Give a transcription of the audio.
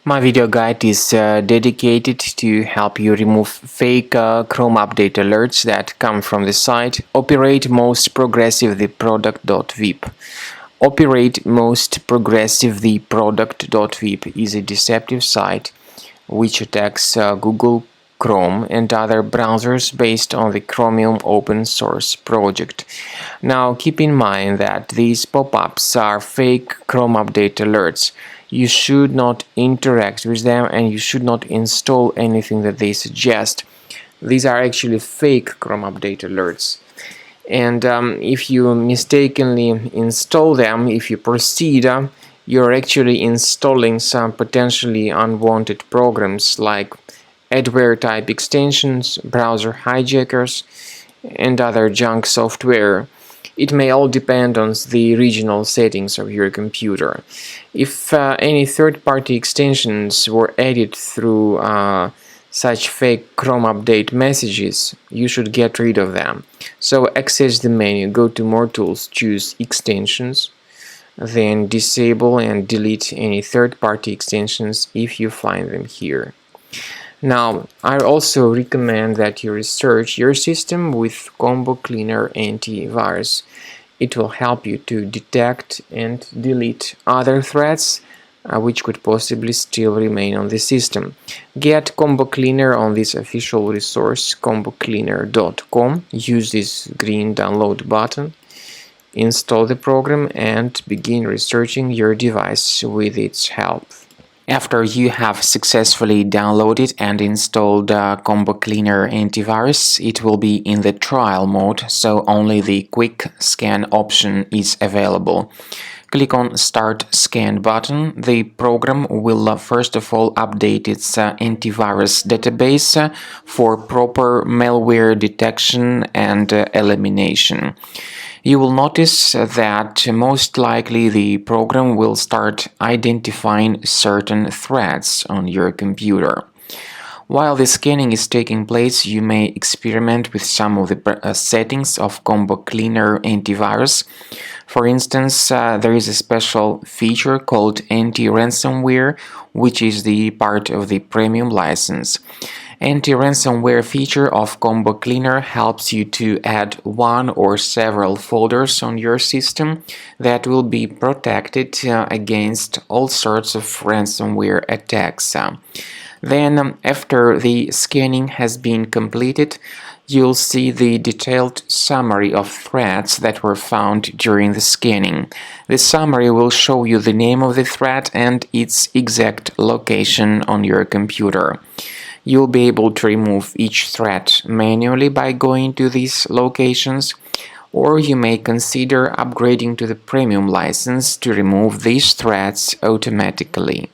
My video guide is dedicated to help you remove fake Chrome update alerts that come from the site Operatemostprogressivetheproduct.vip. Operatemostprogressivetheproduct.vip is a deceptive site which attacks Google Chrome and other browsers based on the Chromium open source project. Now keep in mind that these pop-ups are fake Chrome update alerts. You should not interact with them and you should not install anything that they suggest. These are actually fake Chrome update alerts. And if you mistakenly install them, if you proceed, you're actually installing some potentially unwanted programs like adware type extensions, browser hijackers, and other junk software. It may all depend on the regional settings of your computer. If any third-party extensions were added through such fake Chrome update messages, you should get rid of them. So access the menu, go to More Tools, choose Extensions, then disable and delete any third-party extensions if you find them here. Now, I also recommend that you research your system with Combo Cleaner Antivirus. It will help you to detect and delete other threats which could possibly still remain on the system. Get Combo Cleaner on this official resource, combocleaner.com. Use this green download button. Install the program and begin researching your device with its help. After you have successfully downloaded and installed Combo Cleaner Antivirus, it will be in the trial mode, so only the quick scan option is available. Click on Start Scan button. The program will first of all update its antivirus database for proper malware detection and elimination. You will notice that most likely the program will start identifying certain threats on your computer. While the scanning is taking place, you may experiment with some of the settings of Combo Cleaner Antivirus. For instance, there is a special feature called anti-ransomware, which is the part of the premium license. Anti-ransomware feature of Combo Cleaner helps you to add one or several folders on your system that will be protected against all sorts of ransomware attacks. Then, after the scanning has been completed, you'll see the detailed summary of threats that were found during the scanning. The summary will show you the name of the threat and its exact location on your computer. You'll be able to remove each threat manually by going to these locations, or you may consider upgrading to the premium license to remove these threats automatically.